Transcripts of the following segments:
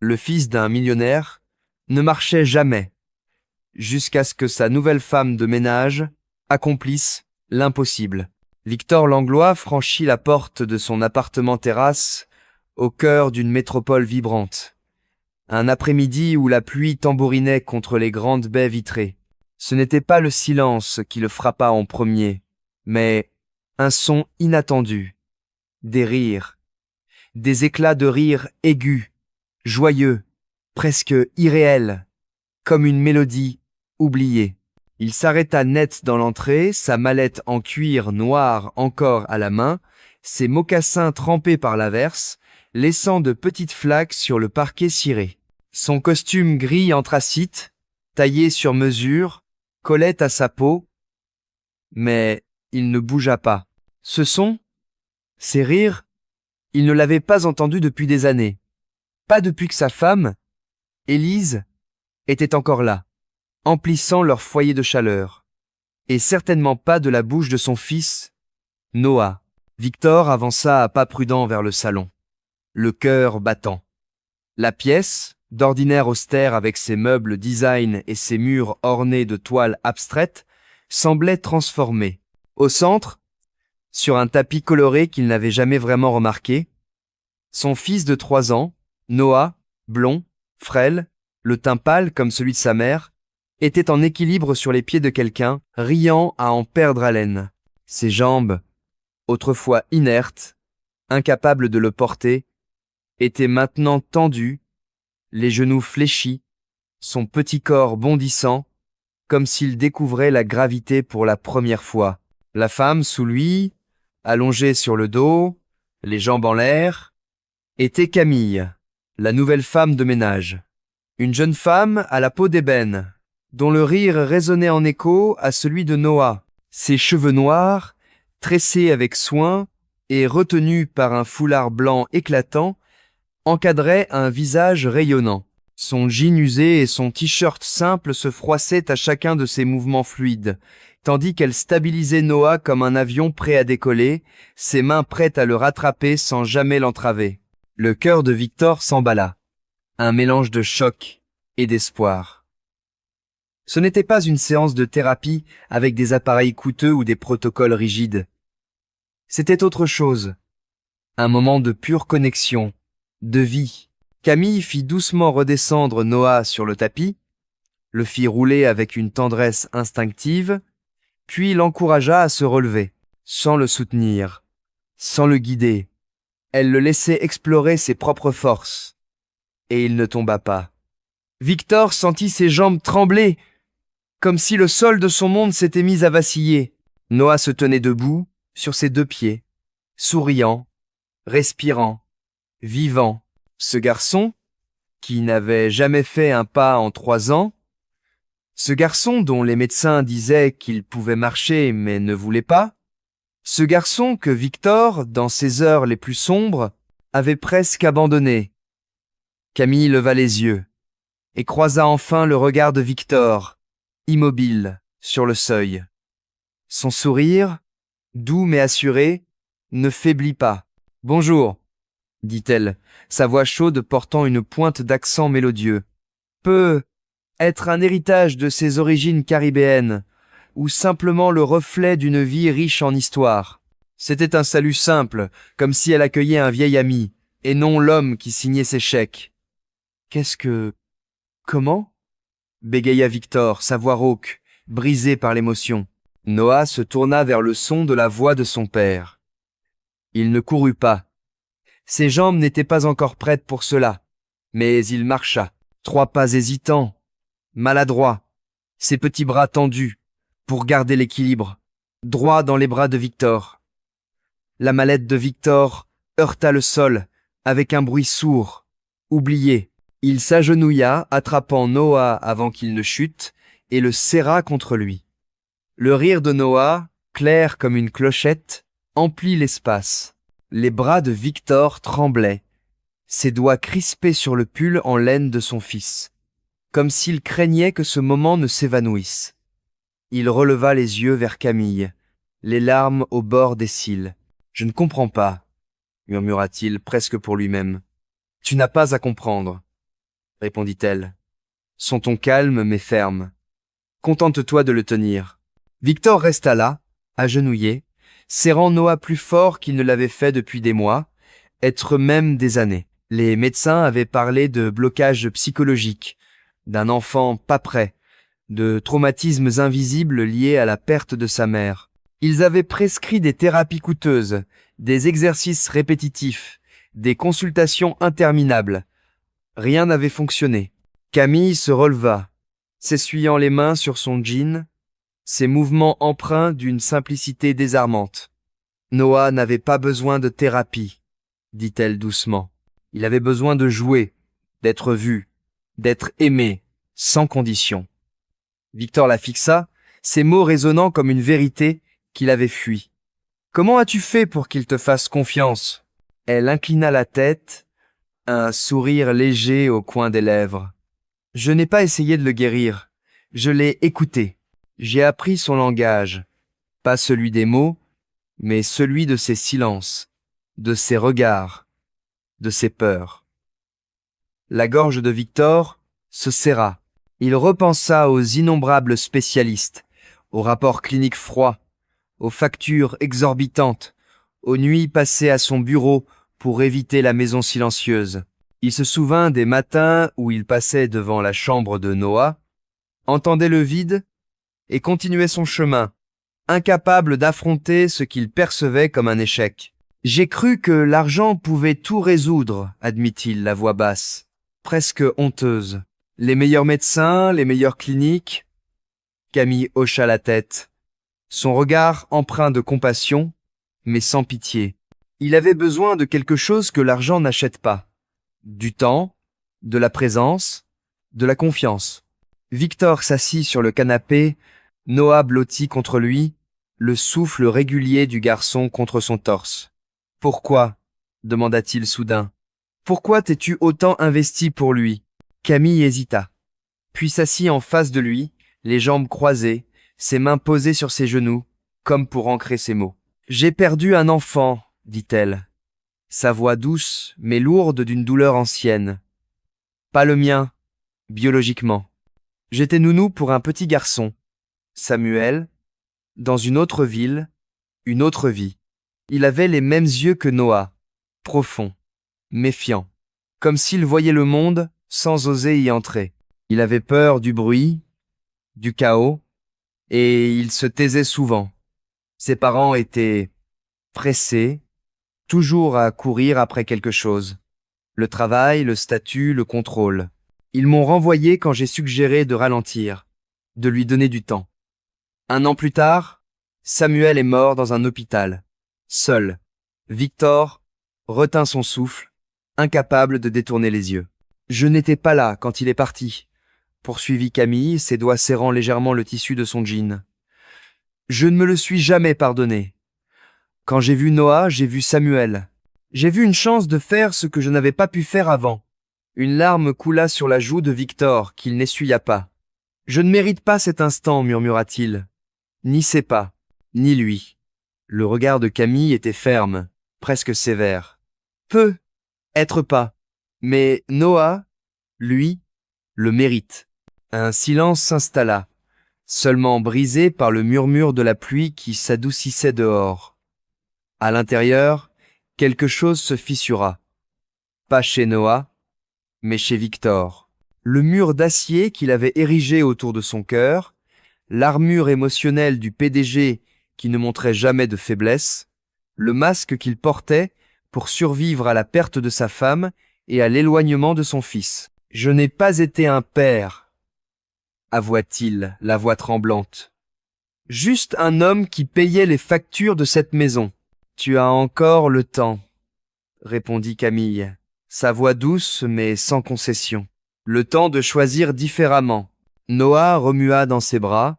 le fils d'un millionnaire, ne marchait jamais, jusqu'à ce que sa nouvelle femme de ménage accomplisse l'impossible. Victor Langlois franchit la porte de son appartement-terrasse au cœur d'une métropole vibrante. Un après-midi où la pluie tambourinait contre les grandes baies vitrées. Ce n'était pas le silence qui le frappa en premier, mais un son inattendu, des rires, des éclats de rire aigus, joyeux, presque irréels, comme une mélodie oubliée. Il s'arrêta net dans l'entrée, sa mallette en cuir noir encore à la main, ses mocassins trempés par l'averse, laissant de petites flaques sur le parquet ciré. Son costume gris anthracite, taillé sur mesure, collait à sa peau, mais il ne bougea pas. Ce son, ces rires, il ne l'avait pas entendu depuis des années. Pas depuis que sa femme, Élise, était encore là, emplissant leur foyer de chaleur. Et certainement pas de la bouche de son fils, Noah. Victor avança à pas prudents vers le salon, le cœur battant. La pièce, d'ordinaire austère avec ses meubles design et ses murs ornés de toiles abstraites, semblait transformée. Au centre, sur un tapis coloré qu'il n'avait jamais vraiment remarqué, son fils de 3 ans, Noah, blond, frêle, le teint pâle comme celui de sa mère, était en équilibre sur les pieds de quelqu'un, riant à en perdre haleine. Ses jambes, autrefois inertes, incapables de le porter, étaient maintenant tendues, les genoux fléchis, son petit corps bondissant, comme s'il découvrait la gravité pour la première fois. La femme sous lui, allongée sur le dos, les jambes en l'air, était Camille, la nouvelle femme de ménage. Une jeune femme à la peau d'ébène, dont le rire résonnait en écho à celui de Noah. Ses cheveux noirs, tressés avec soin et retenus par un foulard blanc éclatant, encadraient un visage rayonnant. Son jean usé et son t-shirt simple se froissaient à chacun de ses mouvements fluides, tandis qu'elle stabilisait Noah comme un avion prêt à décoller, ses mains prêtes à le rattraper sans jamais l'entraver. Le cœur de Victor s'emballa, un mélange de choc et d'espoir. Ce n'était pas une séance de thérapie avec des appareils coûteux ou des protocoles rigides. C'était autre chose, un moment de pure connexion, de vie. Camille fit doucement redescendre Noah sur le tapis, le fit rouler avec une tendresse instinctive, puis l'encouragea à se relever, sans le soutenir, sans le guider. Elle le laissait explorer ses propres forces, et il ne tomba pas. Victor sentit ses jambes trembler, comme si le sol de son monde s'était mis à vaciller. Noah se tenait debout, sur ses 2 pieds, souriant, respirant, vivant. Ce garçon, qui n'avait jamais fait un pas en 3 ans, ce garçon dont les médecins disaient qu'il pouvait marcher mais ne voulait pas, ce garçon que Victor, dans ses heures les plus sombres, avait presque abandonné. Camille leva les yeux et croisa enfin le regard de Victor, immobile, sur le seuil. Son sourire, doux mais assuré, ne faiblit pas. « Bonjour », dit-elle, sa voix chaude portant une pointe d'accent mélodieux. Peut être un héritage de ses origines caribéennes, ou simplement le reflet d'une vie riche en histoire. C'était un salut simple, comme si elle accueillait un vieil ami, et non l'homme qui signait ses chèques. « Qu'est-ce que... Comment ?» bégaya Victor, sa voix rauque, brisée par l'émotion. Noah se tourna vers le son de la voix de son père. Il ne courut pas. Ses jambes n'étaient pas encore prêtes pour cela, mais il marcha, 3 pas hésitants, maladroits, ses petits bras tendus, pour garder l'équilibre, droit dans les bras de Victor. La mallette de Victor heurta le sol, avec un bruit sourd, oublié. Il s'agenouilla, attrapant Noah avant qu'il ne chute, et le serra contre lui. Le rire de Noah, clair comme une clochette, emplit l'espace. Les bras de Victor tremblaient, ses doigts crispés sur le pull en laine de son fils, comme s'il craignait que ce moment ne s'évanouisse. Il releva les yeux vers Camille, les larmes au bord des cils. « Je ne comprends pas, » murmura-t-il presque pour lui-même. « Tu n'as pas à comprendre. répondit-elle. Son ton calme mais ferme. Contente-toi de le tenir. Victor resta là, agenouillé, serrant Noah plus fort qu'il ne l'avait fait depuis des mois, être même des années. Les médecins avaient parlé de blocage psychologique, d'un enfant pas prêt, de traumatismes invisibles liés à la perte de sa mère. Ils avaient prescrit des thérapies coûteuses, des exercices répétitifs, des consultations interminables. Rien n'avait fonctionné. Camille se releva, s'essuyant les mains sur son jean, ses mouvements empreints d'une simplicité désarmante. Noah n'avait pas besoin de thérapie, dit-elle doucement. Il avait besoin de jouer, d'être vu, d'être aimé, sans condition. Victor la fixa, ses mots résonnant comme une vérité qu'il avait fui. Comment as-tu fait pour qu'il te fasse confiance? Elle inclina la tête, un sourire léger au coin des lèvres. Je n'ai pas essayé de le guérir, je l'ai écouté. J'ai appris son langage, pas celui des mots, mais celui de ses silences, de ses regards, de ses peurs. La gorge de Victor se serra. Il repensa aux innombrables spécialistes, aux rapports cliniques froids, aux factures exorbitantes, aux nuits passées à son bureau pour éviter la maison silencieuse. Il se souvint des matins où il passait devant la chambre de Noah, entendait le vide et continuait son chemin, incapable d'affronter ce qu'il percevait comme un échec. J'ai cru que l'argent pouvait tout résoudre, admit-il, la voix basse, presque honteuse. Les meilleurs médecins, les meilleures cliniques. Camille hocha la tête, son regard empreint de compassion, mais sans pitié. Il avait besoin de quelque chose que l'argent n'achète pas. Du temps, de la présence, de la confiance. Victor s'assit sur le canapé, Noah blotti contre lui, le souffle régulier du garçon contre son torse. « Pourquoi » demanda-t-il soudain. « Pourquoi t'es-tu autant investi pour lui ?» Camille hésita, puis s'assit en face de lui, les jambes croisées, ses mains posées sur ses genoux, comme pour ancrer ses mots. « J'ai perdu un enfant, » dit-elle, sa voix douce mais lourde d'une douleur ancienne. « Pas le mien, biologiquement. J'étais nounou pour un petit garçon, Samuel, dans une autre ville, une autre vie. Il avait les mêmes yeux que Noah, profonds, méfiants, comme s'il voyait le monde sans oser y entrer. Il avait peur du bruit, du chaos, et il se taisait souvent. Ses parents étaient pressés, toujours à courir après quelque chose. Le travail, le statut, le contrôle. Ils m'ont renvoyé quand j'ai suggéré de ralentir, de lui donner du temps. 1 an plus tard, Samuel est mort dans un hôpital, seul. Victor retint son souffle, incapable de détourner les yeux. Je n'étais pas là quand il est parti, poursuivit Camille, ses doigts serrant légèrement le tissu de son jean. Je ne me le suis jamais pardonné. Quand j'ai vu Noah, j'ai vu Samuel. J'ai vu une chance de faire ce que je n'avais pas pu faire avant. Une larme coula sur la joue de Victor, qu'il n'essuya pas. Je ne mérite pas cet instant, murmura-t-il. Ni ses pas, ni lui. Le regard de Camille était ferme, presque sévère. Peut être pas, mais Noah, lui, le mérite. Un silence s'installa, seulement brisé par le murmure de la pluie qui s'adoucissait dehors. À l'intérieur, quelque chose se fissura. Pas chez Noah, mais chez Victor. Le mur d'acier qu'il avait érigé autour de son cœur, l'armure émotionnelle du PDG qui ne montrait jamais de faiblesse, le masque qu'il portait pour survivre à la perte de sa femme et à l'éloignement de son fils. « Je n'ai pas été un père, » avoua-t-il, la voix tremblante. « Juste un homme qui payait les factures de cette maison. »« Tu as encore le temps, » répondit Camille, sa voix douce mais sans concession. « Le temps de choisir différemment. » Noah remua dans ses bras,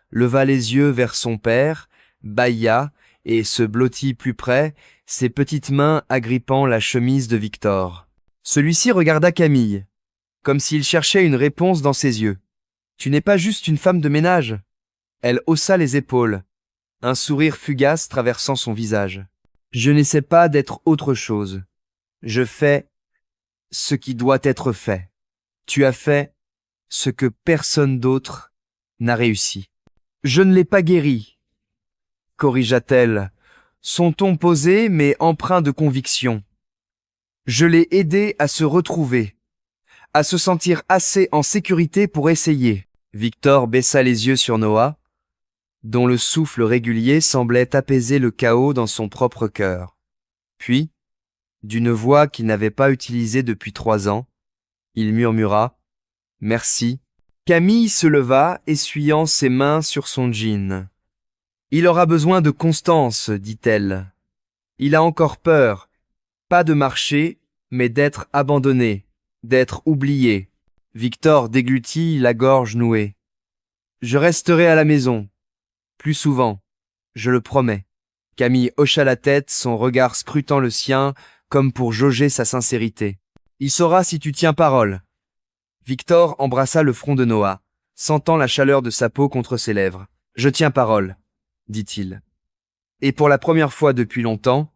leva les yeux vers son père, bâilla et se blottit plus près, ses petites mains agrippant la chemise de Victor. Celui-ci regarda Camille, comme s'il cherchait une réponse dans ses yeux. « Tu n'es pas juste une femme de ménage ?» Elle haussa les épaules, un sourire fugace traversant son visage. « Je n'essaie pas d'être autre chose. Je fais ce qui doit être fait. » Tu as fait ce que personne d'autre n'a réussi. Je ne l'ai pas guéri, corrigea-t-elle, son ton posé mais empreint de conviction. Je l'ai aidé à se retrouver, à se sentir assez en sécurité pour essayer. Victor baissa les yeux sur Noah, dont le souffle régulier semblait apaiser le chaos dans son propre cœur. Puis, d'une voix qu'il n'avait pas utilisée depuis 3 ans, il murmura « Merci ». Camille se leva, essuyant ses mains sur son jean. « Il aura besoin de constance, dit-elle. Il a encore peur, pas de marcher, mais d'être abandonné, d'être oublié. » Victor déglutit la gorge nouée. « Je resterai à la maison. Plus souvent, je le promets. » Camille hocha la tête, son regard scrutant le sien, comme pour jauger sa sincérité. « Il saura si tu tiens parole. » Victor embrassa le front de Noah, sentant la chaleur de sa peau contre ses lèvres. « Je tiens parole, » dit-il. Et pour la première fois depuis longtemps,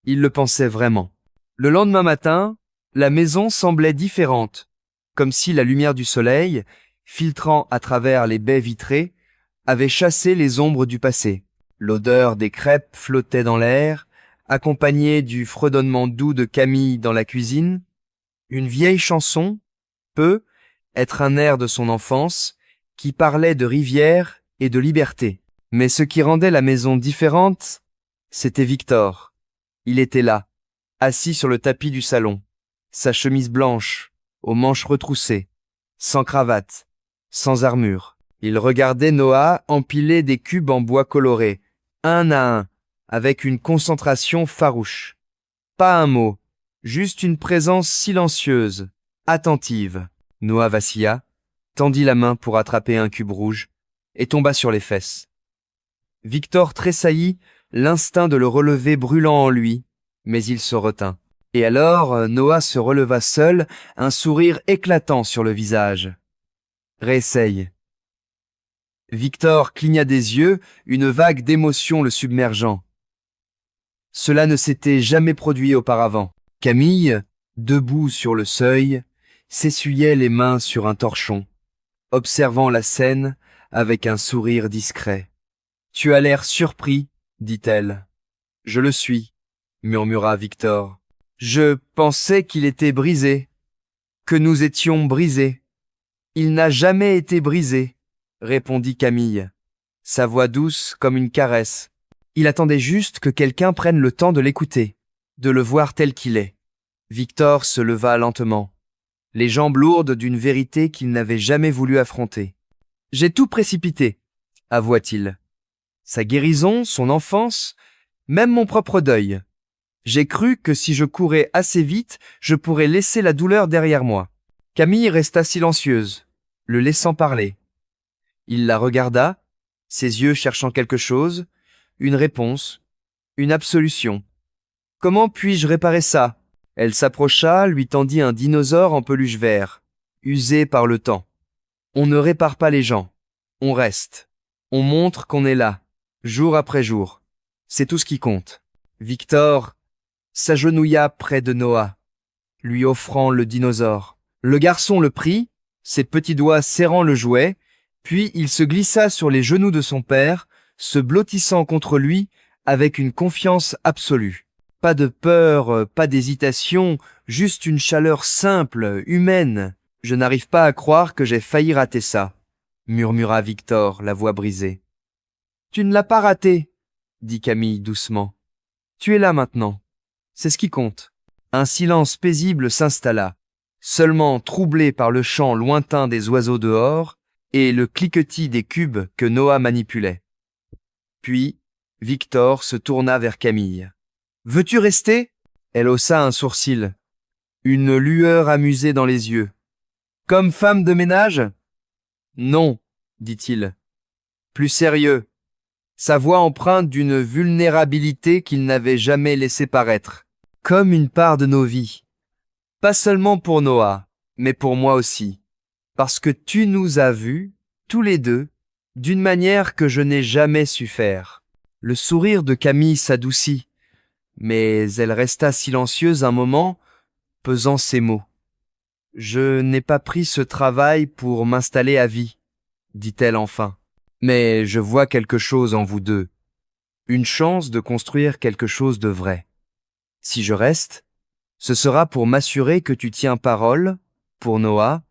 il le pensait vraiment. Le lendemain matin, la maison semblait différente, comme si la lumière du soleil, filtrant à travers les baies vitrées, avait chassé les ombres du passé. L'odeur des crêpes flottait dans l'air, accompagnée du fredonnement doux de Camille dans la cuisine. Une vieille chanson peut être un air de son enfance qui parlait de rivière et de liberté. Mais ce qui rendait la maison différente, c'était Victor. Il était là, assis sur le tapis du salon, sa chemise blanche, aux manches retroussées, sans cravate, sans armure. Il regardait Noah empiler des cubes en bois coloré, un à un, avec une concentration farouche. Pas un mot, juste une présence silencieuse, attentive. Noah vacilla, tendit la main pour attraper un cube rouge, et tomba sur les fesses. Victor tressaillit, l'instinct de le relever brûlant en lui, mais il se retint. Et alors, Noah se releva seul, un sourire éclatant sur le visage. « Réessaye. » Victor cligna des yeux, une vague d'émotion le submergeant. Cela ne s'était jamais produit auparavant. Camille, debout sur le seuil, s'essuyait les mains sur un torchon, observant la scène avec un sourire discret. « Tu as l'air surpris, dit-elle. « Je le suis, murmura Victor. Je pensais qu'il était brisé, que nous étions brisés. Il n'a jamais été brisé, répondit Camille, sa voix douce comme une caresse. Il attendait juste que quelqu'un prenne le temps de l'écouter, de le voir tel qu'il est. Victor se leva lentement, les jambes lourdes d'une vérité qu'il n'avait jamais voulu affronter. « J'ai tout précipité, avoua-t-il. Sa guérison, son enfance, même mon propre deuil. J'ai cru que si je courais assez vite, je pourrais laisser la douleur derrière moi. » Camille resta silencieuse, le laissant parler. Il la regarda, ses yeux cherchant quelque chose, une réponse, une absolution. « Comment puis-je réparer ça ?» Elle s'approcha, lui tendit un dinosaure en peluche vert, usé par le temps. « On ne répare pas les gens, on reste. On montre qu'on est là, jour après jour. C'est tout ce qui compte. » Victor s'agenouilla près de Noah, lui offrant le dinosaure. Le garçon le prit, ses petits doigts serrant le jouet, puis il se glissa sur les genoux de son père, se blottissant contre lui avec une confiance absolue. Pas de peur, pas d'hésitation, juste une chaleur simple, humaine. « Je n'arrive pas à croire que j'ai failli rater ça, » murmura Victor, la voix brisée. « Tu ne l'as pas raté, » dit Camille doucement. « Tu es là maintenant. C'est ce qui compte. » Un silence paisible s'installa, seulement troublé par le chant lointain des oiseaux dehors et le cliquetis des cubes que Noah manipulait. Puis, Victor se tourna vers Camille. « Veux-tu rester ?» Elle haussa un sourcil, une lueur amusée dans les yeux. « Comme femme de ménage ?»« Non, » dit-il. Plus sérieux, sa voix empreinte d'une vulnérabilité qu'il n'avait jamais laissé paraître. « Comme une part de nos vies. Pas seulement pour Noah, mais pour moi aussi. Parce que tu nous as vus, tous les deux, d'une manière que je n'ai jamais su faire. » Le sourire de Camille s'adoucit, mais elle resta silencieuse un moment, pesant ses mots. Je n'ai pas pris ce travail pour m'installer à vie, dit-elle enfin. Mais je vois quelque chose en vous deux, une chance de construire quelque chose de vrai. Si je reste, ce sera pour m'assurer que tu tiens parole, pour Noah,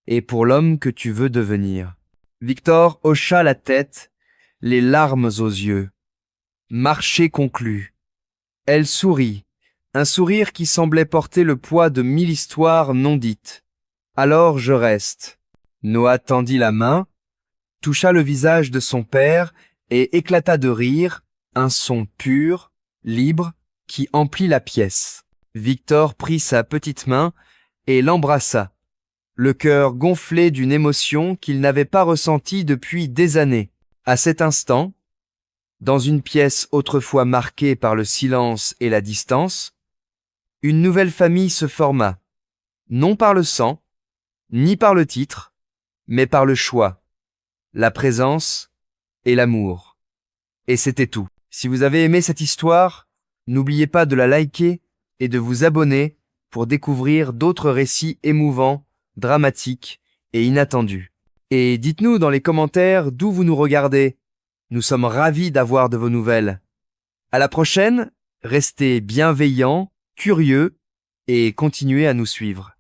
et pour l'homme que tu veux devenir. Victor hocha la tête, les larmes aux yeux. Marché conclu. Elle sourit, un sourire qui semblait porter le poids de 1000 histoires non dites. Alors je reste. Noah tendit la main, toucha le visage de son père et éclata de rire, un son pur, libre, qui emplit la pièce. Victor prit sa petite main et l'embrassa, le cœur gonflé d'une émotion qu'il n'avait pas ressentie depuis des années. À cet instant, dans une pièce autrefois marquée par le silence et la distance, une nouvelle famille se forma, non par le sang, ni par le titre, mais par le choix, la présence et l'amour. Et c'était tout. Si vous avez aimé cette histoire, n'oubliez pas de la liker et de vous abonner pour découvrir d'autres récits émouvants, dramatiques et inattendus. Et dites-nous dans les commentaires d'où vous nous regardez. Nous sommes ravis d'avoir de vos nouvelles. À la prochaine, restez bienveillants, curieux et continuez à nous suivre.